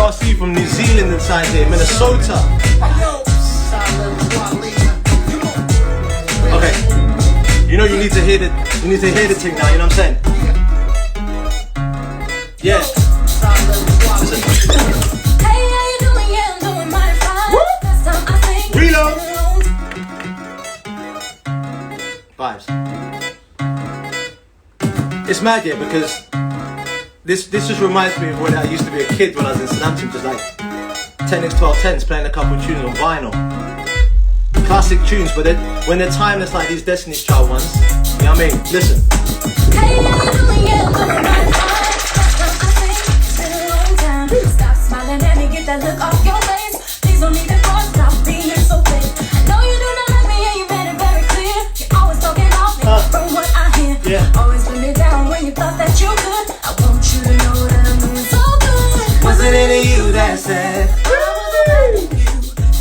RC from New Zealand inside here, Minnesota. Okay, you know you need to hear the thing now. You know what I'm saying? Yeah. Listen. Hey, how you doing? Yeah, I'm doing mighty fine. Last time I think Reload. Vibes. It's mad, yeah, because this just reminds me of when I used to be a kid when I was in Southampton, just like 10x 1210s, playing a couple tunes on vinyl. Classic tunes, but when they're timeless like these Destiny's Child ones, you know what I mean? Listen. Hey, how you doing? Yeah, I'm doing mighty fine. Last time I think it's been a long time. Stop smiling at me, get that look off your face. Please don't leave it for, stop being so fake. I know you do not like me, and you made it very clear. You're always talking about me from what I hear. Yeah. Always put me down when you thought that you could. I want you to know that I'm doing so good. Wasn't it you that said?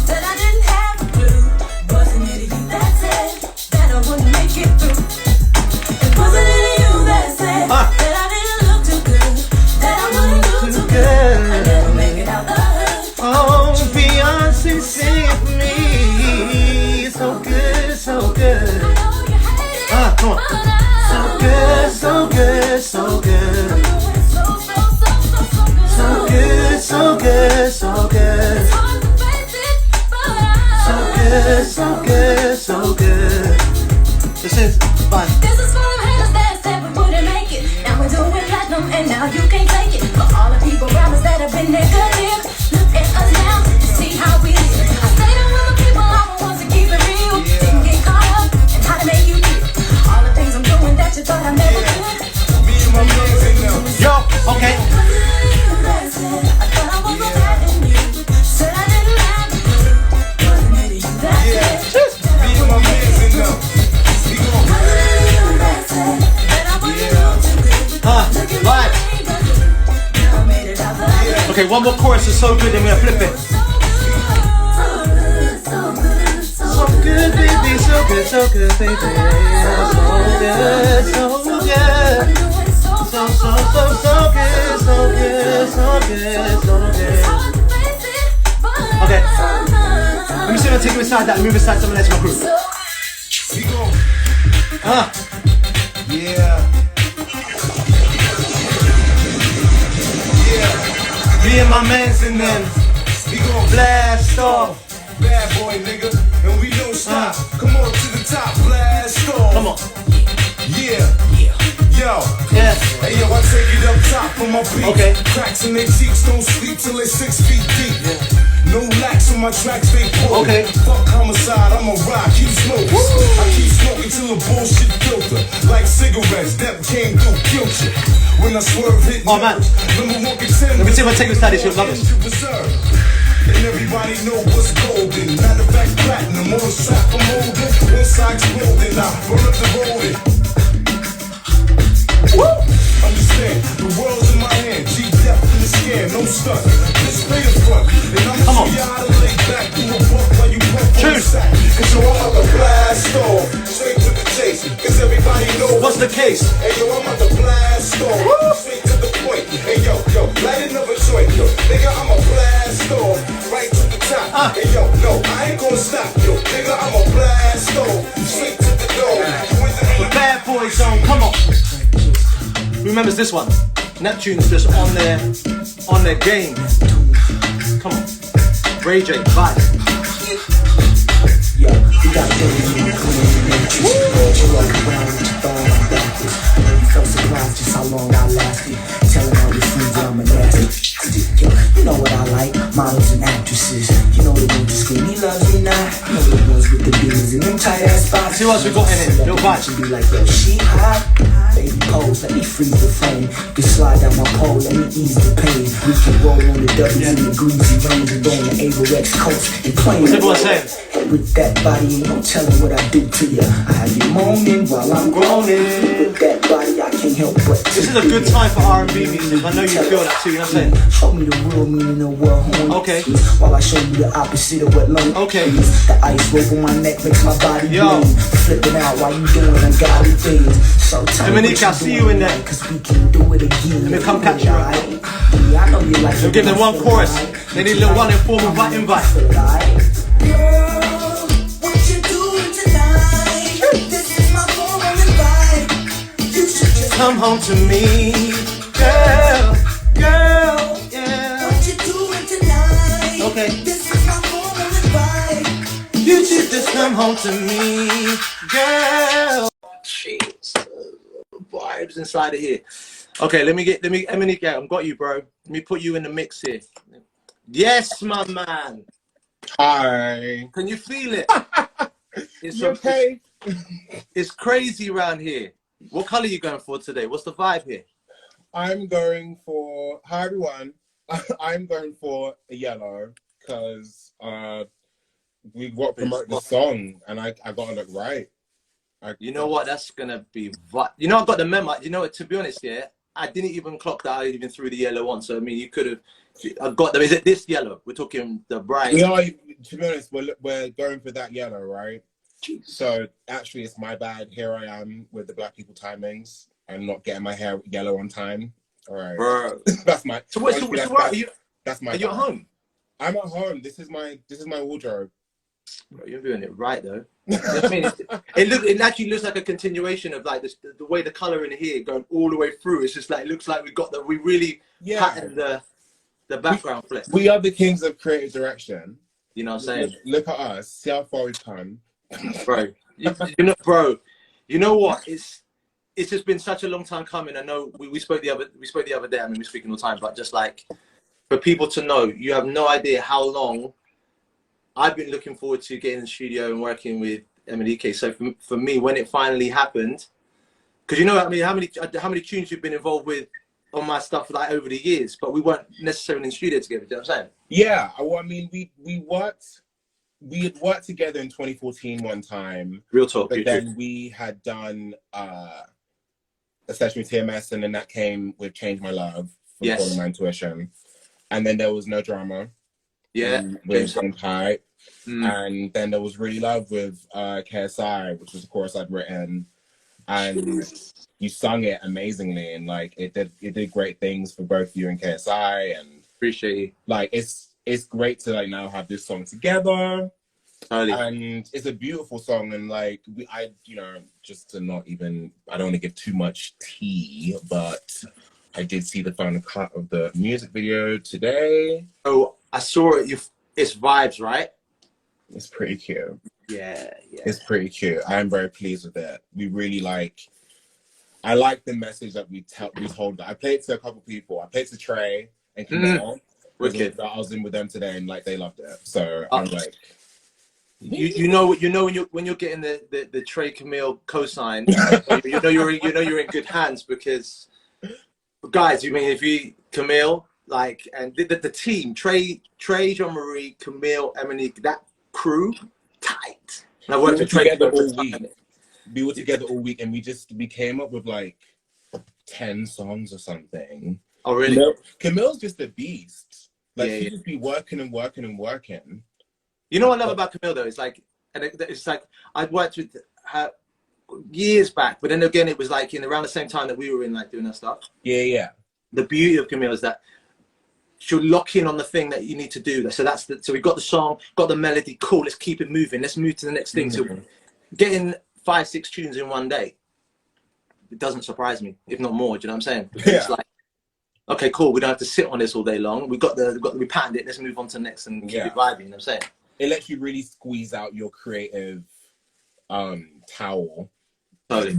Said I didn't have a clue. Wasn't it you that said that I wouldn't make it through? It wasn't it you that said that I didn't look too good, that I wouldn't do too good. I never make it out the hood. Oh, Beyonce, sing for me. So good, so good. I know you hate it, Come on. but So good, so good, so good. I'm doing so good. So good, so good, so good. It's hard to face it, but So good, so good, so good. This is fine. this is for them haters that said we wouldn't make it. Now we're doing platinum and now you can't take it. For all the people around us that have been negative, look at us now and see how we live. I stay there with the people, I'm the ones that keep it real. Didn't get caught up in how to make you feel. All the things I'm doing that you thought I never could. Yo, okay. I thought I was so bad in you. Said I didn't have a clue. Wasn't it you that said that I wouldn't make it through? Wasn't it you that said that I wouldn't do too good? Look at Right. me, now I made it out the hood. Okay, one more chorus is so good, then we're gonna flip it. So good, so So good, baby, so good, so good, baby. So good, so good. I'm doing so So good, so good, so good, so good. hard to face it, but Okay. Let me see if I take you inside that and move inside someone else's group. Yeah. Me and my mans in them. We gon' Blast off. bad boy, nigga, and we don't stop. Come on to the top, blast off. Come on. Yeah. Yo. Yeah. Hey yo, I take it up top for my beat. Okay. Cracks in their cheeks, don't sleep till they're 6 feet deep. No lax on my tracks, they pour. Okay. Fuck homicide, I'm a rock, keep smoking. I keep smoking till the bullshit filter. Like cigarettes, that came through, killed you. When I swerve, hit Oh, man. number one contender. Let me see if I take you inside this, you'll love it. And everybody know what's golden. Matter of fact, platinum on the strap I'm holding. One side exploding, I run up the road. Understand, the world's in my hand. G-Dep in the scan, no stunt. This pay the front. And I'ma Come on. show you how to lay back through a buck while you pump on the Choose. sack. Cause yo, I'm out the blast off. Straight to the chase. Cause everybody knows What's the case? Hey yo, I'm out the blast off. Straight to the point. Hey yo, light another joint. Yo, nigga, I'm a blast off. Right to the top. Hey yo, no, I ain't gonna stop. Yo, nigga, I'm a blast off. Straight to the door. The Bad Boy Zone, come on. Who remembers this one? Neptune's just on their game. Come on. Ray J, vibe. Yo, you got to you you walk around with your thumb on backwards. You felt surprised just how long I lasted. Telling all your friends that I'm a nasty. Yo, you know what I like, models and actresses. You know the ones who scream, he loves me now. You know the ones with the demons and them tight ass spots. See what else we got in it. Yo, vibe. Be like, yo, she hot. Baby pose, let me freeze the frame. You can slide down my pole, let me ease the pain. We can roll on the W's in the greasy rains and go on the Averex coast and play. What's everyone saying? With that body, ain't no telling what I do to you. I have you moaning while I'm groaning. With that body, I can't help but to This is a good time for R&B music. I know you feel that too, you know what I'm saying? Show me the real meaning of what horny Okay. is, while I show you the opposite of what lonely Okay. is. The ice rope on my neck makes my body Yo. bleed. Flipping out while you doing ungodly things. So tell me MNEK, what I you see doing, you in there. cause we can do it again. Let me come catch you right now. Yeah, I know you like So it give them when I one feel chorus. right. They need a little one informal invite. Feel right. Girl, what you doing tonight? This is my formal invite. You should just Come home to me, girl, girl, yeah. what you doing tonight? Okay. This is my formal invite. You should just come home to me, girl. Jeez, vibes inside of here. Okay, let me MNEK, I've got you, bro. Let me put you in the mix here. Yes, my man. Hi. Can you feel it? It's You okay? It's crazy around here. What color are you going for today? What's the vibe here? I'm going for, hi everyone. I'm going for a yellow because we got to promote the song and I got to look right. You know what? That's gonna be. You know, I got the memo. You know what? To be honest, yeah, I didn't even clock that I even threw the yellow on. So I mean, you could have. I got them. Is it this yellow? We're talking the bright. We are, to be honest, we're going for that yellow, right? So actually, it's my bad. Here I am with the black people timings and not getting my hair yellow on time. All right, Bro. that's my. So where are you? That's my. Are you at bad. home? I'm at home. This is my wardrobe. Bro, you're doing it right though. You know what I mean, it actually looks like a continuation of like this, the way the color in here going all the way through. It's just like it looks like we really patterned the background flex. We are the kings of creative direction. You know what I'm saying? Look at us. See how far we've come. Bro, bro, you know what? It's just been such a long time coming. I know we spoke the other day. I mean, we're speaking all the time, but just like for people to know, you have no idea how long I've been looking forward to getting in the studio and working with MNEK. So for me, when it finally happened, because you know, I mean, how many tunes you've been involved with on my stuff like over the years, but we weren't necessarily in the studio together. Do you know what I'm saying? Yeah, well, I mean, we had worked together in 2014 one time. Real talk. But then we had done a session with TMS, and then that came with Change My Love from Calling My Intuition. And then there was No Drama. Yeah. With James Hype. And then there was Really Love with KSI, which was a chorus I'd written. And you sung it amazingly, and like it did great things for both you and KSI. And appreciate you. Like it's great to like now have this song together. Totally. And it's a beautiful song, and like just to not even, I don't want to give too much tea, but I did see the final cut of the music video today. Oh, I saw it. It's vibes, right? It's pretty cute. Yeah. It's pretty cute. I am very pleased with it. We really I like the message that we told. I played to a couple people. I played to Trey and Camille. Wicked. I was in with them today, and like they loved it. So I'm like, you know when you're getting the Trey Camille cosign, you know you're in good hands, because guys, you mean if you Camille and the team Trey, Jean-Marie, Camille, MNEK, that crew tight. And I worked with Trey together all week. We were together all week, and we came up with like 10 songs or something. Oh really? Camille's just a beast. Like she just be working and working and working. You know what I love about Camille though? It's like, I'd worked with her years back, but then again, it was like around the same time that we were in like doing that stuff. Yeah. The beauty of Camille is that she'll lock in on the thing that you need to do. So so we got the song, got the melody, cool, let's keep it moving. Let's move to the next thing. So getting 5-6 tunes in one day, it doesn't surprise me, if not more. Do you know what I'm saying? Because it's like, okay, cool, we don't have to sit on this all day long. We patterned it, let's move on to the next and keep it vibing, you know what I'm saying? It lets you really squeeze out your creative towel. Totally.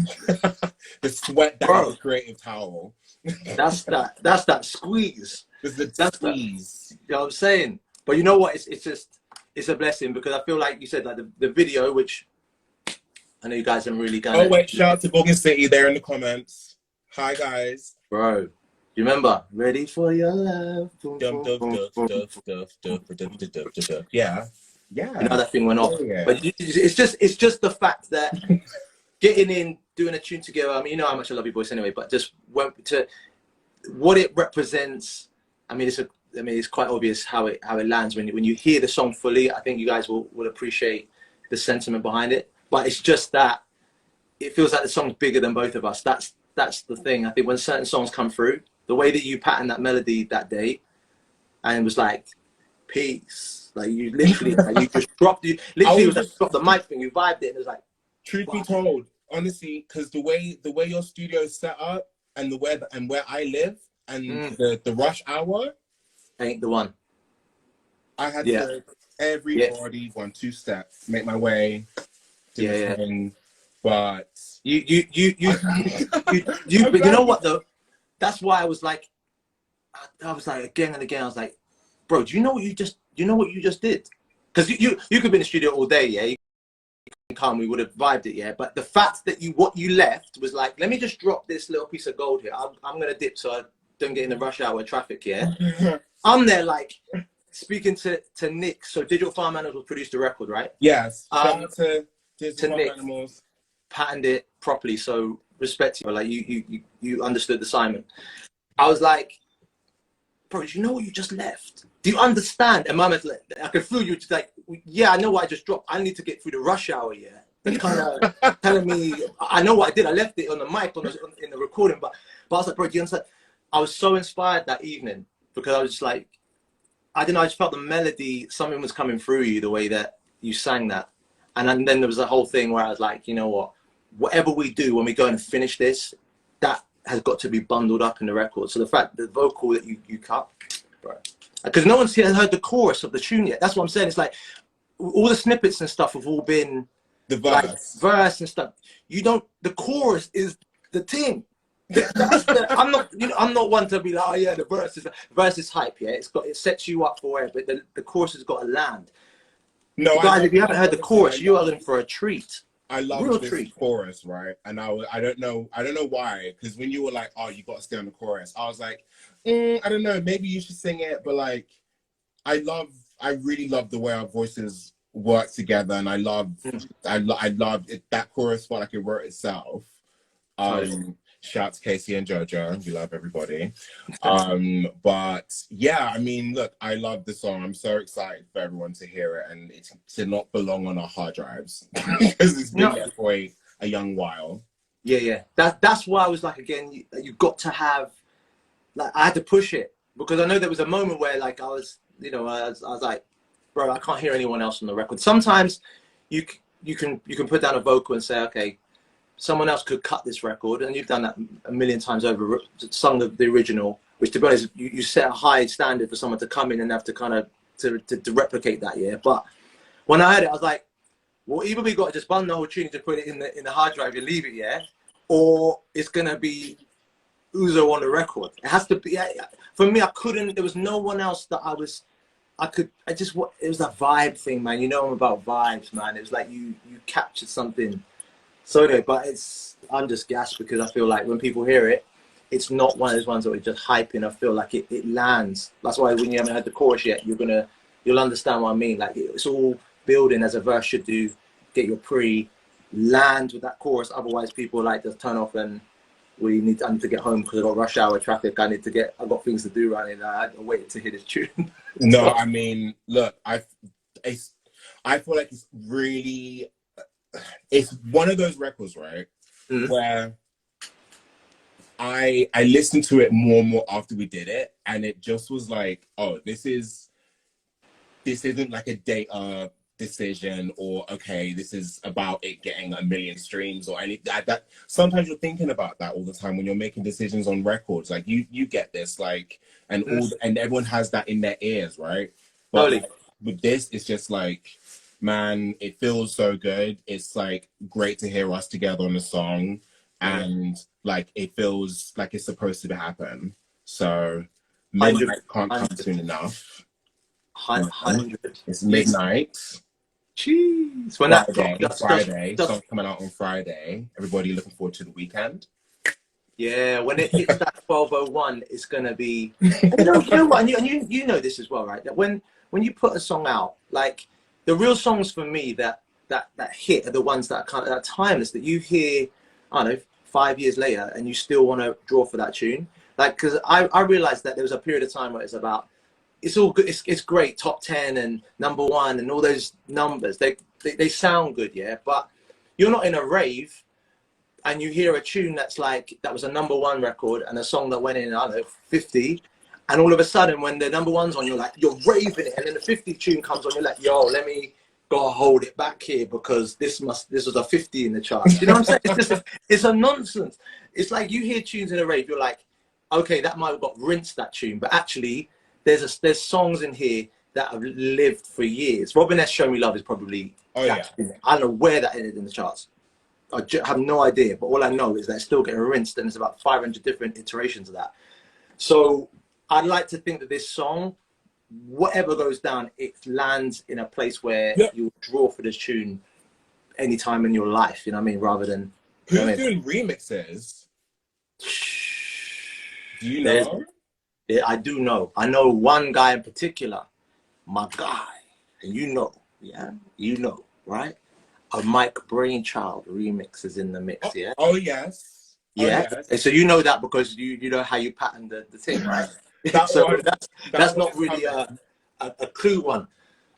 The sweat down the creative towel. That's that squeeze. That's squeeze. You know what I'm saying? But you know what? It's a blessing, because I feel like you said like the video, which I know you guys haven't really done. Oh wait, shout out to Morgan City there in the comments. Hi guys. Bro, you remember? Ready for your love. Yeah. Yeah. You know, that thing went off. Yeah. But it's just the fact that getting in, doing a tune together. I mean, you know how much I love you boys anyway, but just went to what it represents. I mean, it's quite obvious how it lands when you hear the song fully. I think you guys will appreciate the sentiment behind it. But it's just that it feels like the song's bigger than both of us. That's the thing. I think when certain songs come through, the way that you patterned that melody that day, and it was like peace. Like you literally, like you just dropped. You literally was like dropped the mic thing. You vibed it, and it was like. Truth be told, honestly, because the way your studio is set up and where I live and the rush hour Ain't the one. I had to everybody 1 2 steps, make my way to the thing. But you but you know what though? That's why I was like again and again, I was like, bro, do you know what you just did? Because you could be in the studio all day, yeah. Come, we would have vibed it, yeah. But the fact that what you left was like, let me just drop this little piece of gold here. I'm gonna dip so I don't get in the rush hour traffic, yeah. I'm there like speaking to Nick. So Digital Farm Animals produced the record, right? Yes. Shout out to Digital Nick. Farm Animals. Patterned it properly, so respect you. Like you understood the assignment. I was like, bro, do you know what you just left? Do you understand? And Mama's like, I could feel you like, yeah, I know what I just dropped. I need to get through the rush hour, yeah. And kind of telling me, I know what I did. I left it on the mic in the recording, but I was like, bro, do you understand? I was so inspired that evening because I was just like, I don't know, I just felt the melody, something was coming through you the way that you sang that. And then there was a whole thing where I was like, you know what, whatever we do when we go and finish this, that has got to be bundled up in the record. So the fact, the vocal that you cut, bro. Because no one's heard the chorus of the tune yet. That's what I'm saying. It's like all the snippets and stuff have all been the verse and stuff. You don't. The chorus is the thing. I'm not one to be like, oh yeah, the verse is hype. Yeah, it sets you up for where, but the chorus has got to land. No, guys, if you haven't heard the chorus, you are in for a treat. I love this chorus, right? And I don't know why, because when you were like, oh, you got to stay on the chorus, I was like, I don't know, maybe you should sing it, but like, I really love the way our voices work together, and I love it. That chorus felt like it wrote itself. Shout out to Casey and Jojo, we love everybody. But yeah, I mean, look, I love the song. I'm so excited for everyone to hear it, and it to not belong on our hard drives because it's been there for a young while. Yeah. That's why I was like, again, you got to have, like, I had to push it because I know there was a moment where like I was like, bro, I can't hear anyone else on the record. Sometimes you can put down a vocal and say, okay, someone else could cut this record, and you've done that a million times over, sung the original, which to be honest, you set a high standard for someone to come in and have to kind of to replicate that, yeah. But when I heard it, I was like, well, either we got to just bundle the whole tune to put it in the hard drive and leave it, yeah, or it's gonna be Uzo on the record. It has to be. For me, I couldn't. There was no one else that it was a vibe thing, man. You know I'm about vibes, man. It was like you captured something. So anyway, but I'm just gassed because I feel like when people hear it, it's not one of those ones that we're just hyping. I feel like it lands. That's why when you haven't heard the chorus yet, you'll understand what I mean. Like it's all building as a verse should do. Get your land with that chorus. Otherwise, people like just turn off and I need to get home because I got rush hour traffic. I've got things to do right now. I waited to hear this tune. No, I mean, look, I feel like it's really. It's one of those records, right, where I listened to it more and more after we did it, and it just was like, oh, this isn't like a data decision, or okay, this is about it getting 1 million streams or any that. Sometimes you're thinking about that all the time when you're making decisions on records. Like you get this, like, and everyone has that in their ears, right? But like, with this, it's just like, man, it feels so good. It's like great to hear us together on the song, and like it feels like it's supposed to happen. So midnight can't come soon enough. 100. It's midnight. Jeez, when Friday, song's coming out on Friday. Everybody looking forward to the weekend. Yeah, when it hits that 12:01, it's gonna be. You know what? And you know this as well, right? That when you put a song out, like, the real songs for me that hit are the ones that are kind of that timeless, that you hear, I don't know, 5 years later and you still want to draw for that tune. Like, because I realized that there was a period of time where it's about, it's all good, it's great, top 10 and #1 and all those numbers, they sound good, yeah, but you're not in a rave and you hear a tune that's like, that was a #1 record and a song that went in, I don't know, 50, and all of a sudden when the #1's on, you're like, you're raving it, and then the 50 tune comes on, you're like, yo, let me go hold it back here because this was a 50 in the chart. You know what I'm saying? It's a nonsense. It's like you hear tunes in a rave, you're like, okay, that might have got rinsed, that tune, but actually there's songs in here that have lived for years. Robin S. Show Me Love is probably, I don't know where that ended in the charts. I have no idea, but all I know is that it's still getting rinsed, and there's about 500 different iterations of that. So I'd like to think that this song, whatever goes down, it lands in a place where you'll draw for this tune anytime in your life, you know what I mean? Rather than... Who's doing remixes? Do you know? Yeah, I do know. I know one guy in particular, my guy, and you know, yeah? You know, right? A Mike Brainchild remix is in the mix, yeah? Oh, yes. Yeah? Oh, yes. So you know that because you know how you pattern the thing, right? So that's not really a clue one.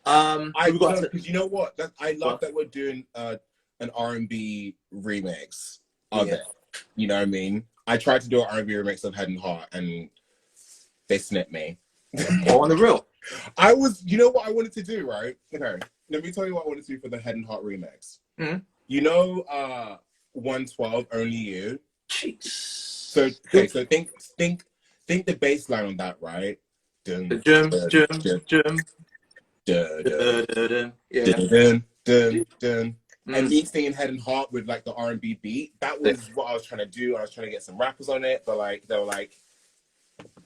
Because you know what? I love that we're doing an R&B remix of it. You know what I mean? I tried to do an R&B remix of Head and Heart, and they snipped me. Oh, on the real. You know what I wanted to do, right? Okay, let me tell you what I wanted to do for the Head and Heart remix. Mm-hmm. You know, 112, Only You. Jeez. So think the bass line on that, right? Dun, The dun. And me singing Head and Heart with like the R&B beat. That was what I was trying to do. I was trying to get some rappers on it, but like they were like,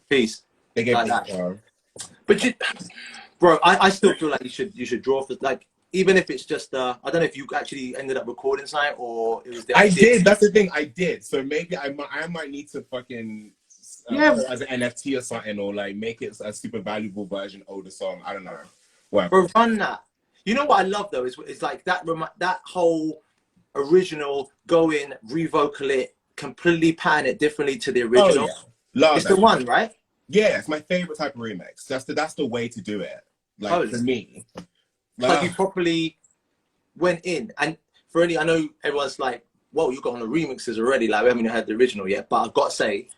peace. They gave like me that. But bro, I still feel like you should draw for, like, even if it's just I don't know if you actually ended up recording something or it was the I did. That's the thing. I did. So maybe I might need to fucking as an NFT or something, or like make it a super valuable version of the song. I don't know. Bro, run that. You know what I love though is like that whole original, go in, revocal it, completely pattern it differently to the original. Oh, yeah. Love it's the one, right? Yeah, it's my favorite type of remix. That's the way to do it. Like for me. Like you properly went in, and for any, I know everyone's like, whoa, you got on the remixes already, like we haven't even heard the original yet, but I've got to say,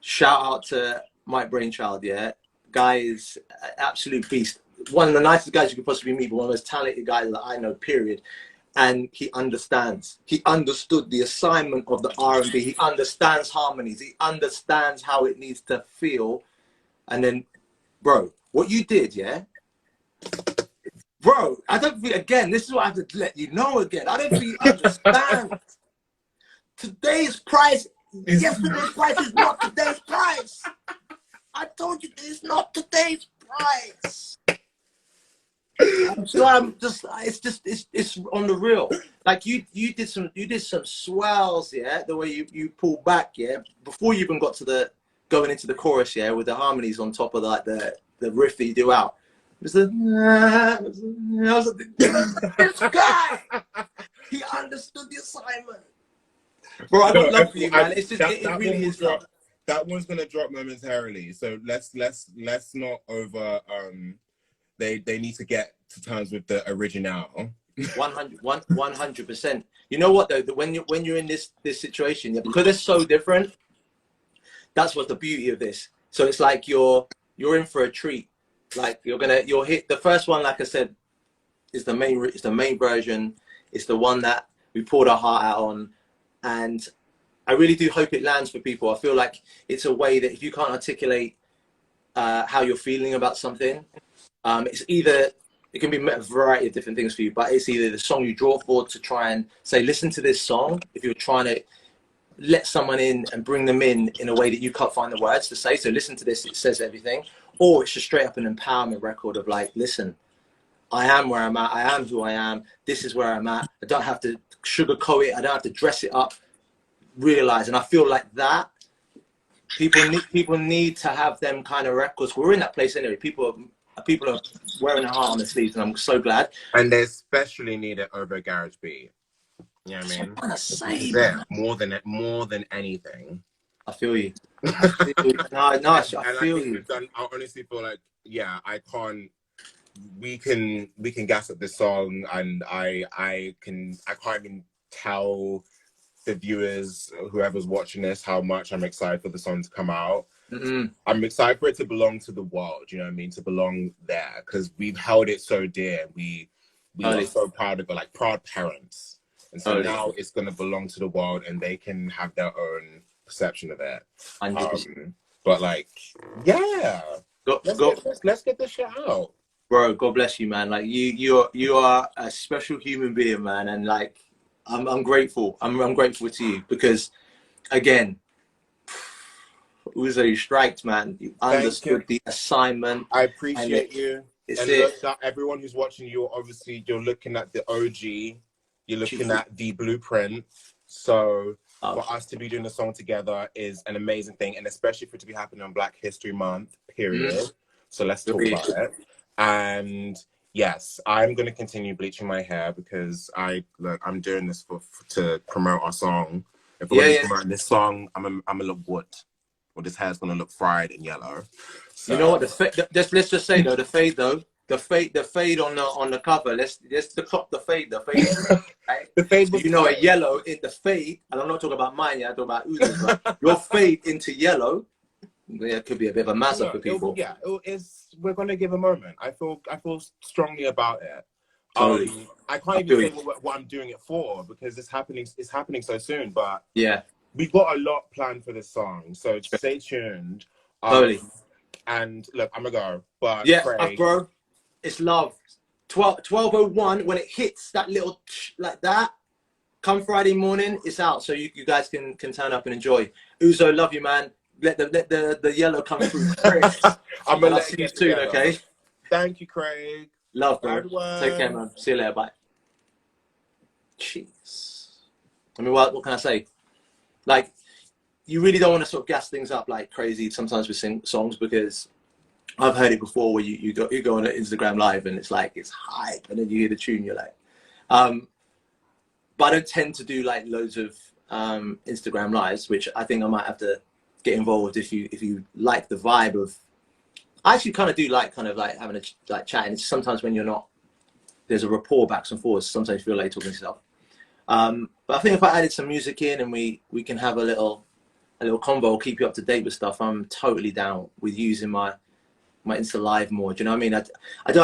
shout out to Mike Brainchild, yeah? Guy is an absolute beast. One of the nicest guys you could possibly meet, but one of the most talented guys that I know, period. And he understands. He understood the assignment of the R&B. He understands harmonies. He understands how it needs to feel. And then, bro, what you did, yeah? Bro, I don't think, again, this is what I have to let you know again. I don't think you understand. Today's price, yesterday's price is not today's price. I told you it's not today's price. So I'm just, it's on the real. Like you did some swells, yeah. The way you pulled back, yeah, before you even got to going into the chorus, yeah, with the harmonies on top of like the riff that you do out. It was this guy. He understood the assignment, bro. I got love for you, man. It's just it really is love. That one's gonna drop momentarily, so let's not over. They need to get to terms with the original. 100%. You know what though? When you're in this situation, yeah, because it's so different. That's what's the beauty of this. So it's like you're in for a treat. Like you'll hit the first one. Like I said, is the main version. It's the one that we poured our heart out on, and I really do hope it lands for people. I feel like it's a way that if you can't articulate how you're feeling about something. It can be a variety of different things for you, but it's either the song you draw for to try and say, listen to this song. If you're trying to let someone in and bring them in a way that you can't find the words to say, so listen to this, it says everything. Or it's just straight up an empowerment record of like, listen, I am where I'm at. I am who I am. This is where I'm at. I don't have to sugarcoat it. I don't have to dress it up. Realize, and I feel like that people need to have them kind of records. We're in that place anyway. People people are wearing their heart on their sleeves, and I'm so glad. And they especially need it over garage beat. You know what I That's mean? what I'm gonna say, This is man. it. More than anything. I feel you. I feel you. No, I And I feel think you. we've done. I honestly feel like, yeah, I can't. We can gas up this song, and I can't even tell the viewers, whoever's watching this, how much I'm excited for the song to come out. I'm excited for it to belong to the world. You know what I mean? To belong there, because we've held it so dear. We are so proud of it, like proud parents. And so now it's going to belong to the world, and they can have their own perception of it. But like, yeah, let's get this shit out, bro. God bless you, man. Like you are a special human being, man, and like I'm grateful. I'm grateful to you because, again, Uzo, you striked, man. You understood the assignment. I appreciate you. It's and look, that everyone who's watching, you're looking at the OG. You're looking at the blueprint. So for us to be doing a song together is an amazing thing, and especially for it to be happening on Black History Month, period. So let's talk about it. And yes, I'm going to continue bleaching my hair because I'm doing this to promote our song. If we're going to promote this song, I'm gonna look good. Well, this hair's going to look fried and yellow. So. You know what? Let's just say though, the fade on the cover. Let's clock the fade. Right? The fade was, so, a yellow in the fade, and I'm not talking about mine. I'm talking about Uzo's. Your fade into yellow. Yeah, it could be a bit of a mazza for people. We're gonna give a moment. I feel strongly about it. Totally. I can't even say what I'm doing it for because it's happening so soon. But yeah, we've got a lot planned for this song, so stay tuned. Totally. And look, I'm gonna go. But yeah, Craig, bro, it's love. 12:01 when it hits that little like that. Come Friday morning, it's out, so you guys can turn up and enjoy. Uzo, love you, man. Let the yellow come through. I'm gonna see you soon, okay? Thank you, Craig. Love, bro. Take care, man. See you later. Bye. Jeez. I mean, what can I say? Like, you really don't want to sort of gas things up like crazy sometimes with songs because I've heard it before where you go on an Instagram live and it's like it's hype and then you hear the tune, you're like, but I don't tend to do like loads of Instagram lives, which I think I might have to get involved if you like the vibe of. I actually kind of do like having a chatting. It's sometimes when you're not, there's a rapport backs and forwards. Sometimes you feel like you're talking to yourself. But I think if I added some music in and we can have a little convo, keep you up to date with stuff. I'm totally down with using my Insta Live more. Do you know what I mean? I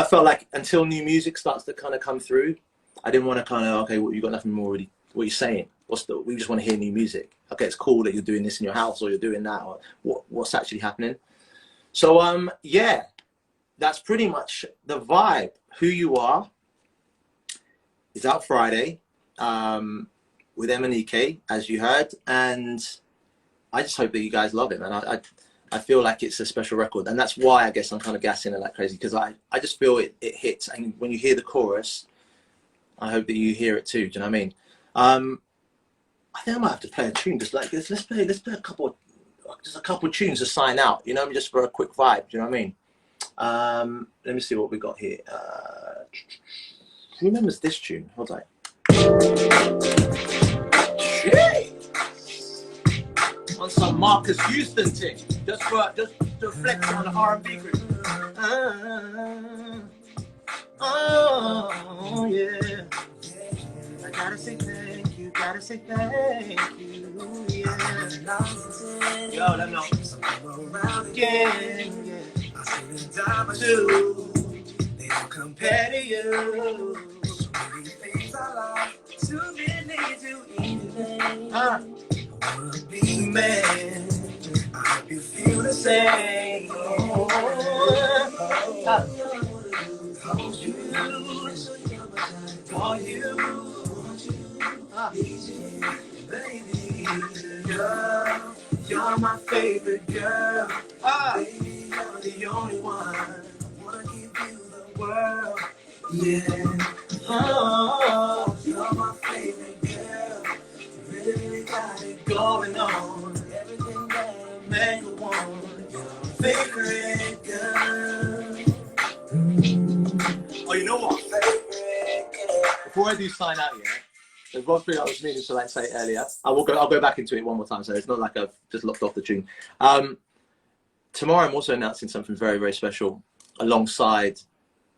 felt like until new music starts to kind of come through, I didn't want to okay, well, you got nothing more really. What are you saying? We just want to hear new music. Okay, it's cool that you're doing this in your house or you're doing that or what's actually happening. So yeah, that's pretty much the vibe. Who You Are is out Friday with MNEK, as you heard, and I just hope that you guys love it, man. I feel like it's a special record, and that's why I guess I'm kind of gassing it like crazy because I just feel it hits, and when you hear the chorus, I hope that you hear it too. Do you know what I mean? I think I might have to play a tune just like this. Let's play a couple of tunes to sign out. You know, just for a quick vibe. Do you know what I mean? Let me see what we got here. Who remembers this tune? Hold on. On some Marcus Houston thing, just to reflect on the R&B group. Oh yeah. I gotta say thank you, yeah. Yo, let me know. Again, yeah. Too, they don't compare to you. So many things I like, too many to anything. I wanna be man. I hope you feel the same. Baby, girl, you're my favorite girl. Baby, you're the only one. I wanna give you the world. Yeah. Oh, you're my favorite girl. You really got it going on. Everything that a man could want. You're my favorite girl. before I do sign out, yeah, there's one thing I was meaning to like say earlier. I'll go back into it one more time, so it's not like I've just locked off the tune. Tomorrow I'm also announcing something very, very special alongside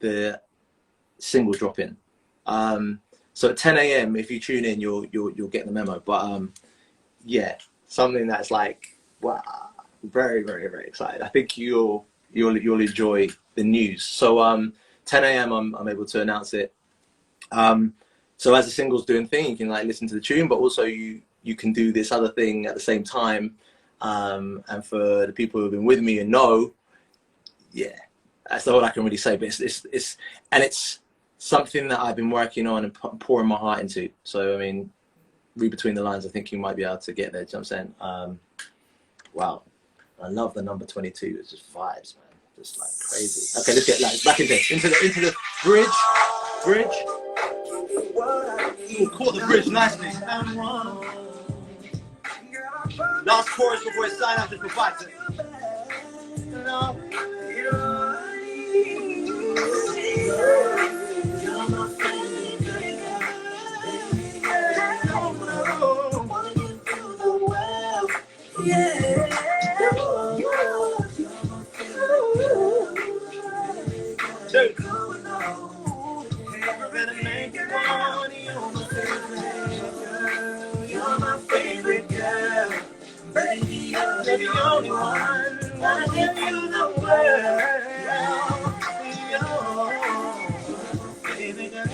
the single drop-in. So at 10 a.m. if you tune in, you'll get the memo. But yeah, something that's like, wow, very, very, very excited. I think you'll enjoy the news. So 10 a.m. I'm able to announce it. So as the single's doing thing, you can like listen to the tune, but also you can do this other thing at the same time. And for the people who've been with me and know, yeah, that's all I can really say. But it's something that I've been working on and pouring my heart into. So I mean, read between the lines. I think you might be able to get there. Do you know what I'm saying? Wow, I love the number 22. It's just vibes, man. Just like crazy. Okay, let's get like back into the bridge. Ooh, caught the bridge nicely. Last chorus before it sign out just for vibes. You're my favorite girl. Baby, you're the only one. Wanna give you the world. Baby girl.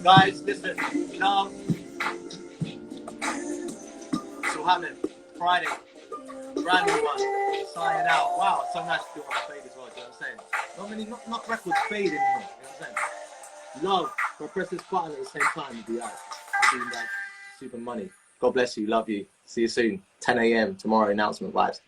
Guys, listen. Now, so happening Friday. Brand new one. Signing out. Wow, it's so nice to do my fade as well. Do you know what I'm saying? Not records fade anymore. You know what I'm saying? Love. If I press this button at the same time, it'll be out. Doing that super money. God bless you. Love you. See you soon. 10 a.m. tomorrow. Announcement vibes.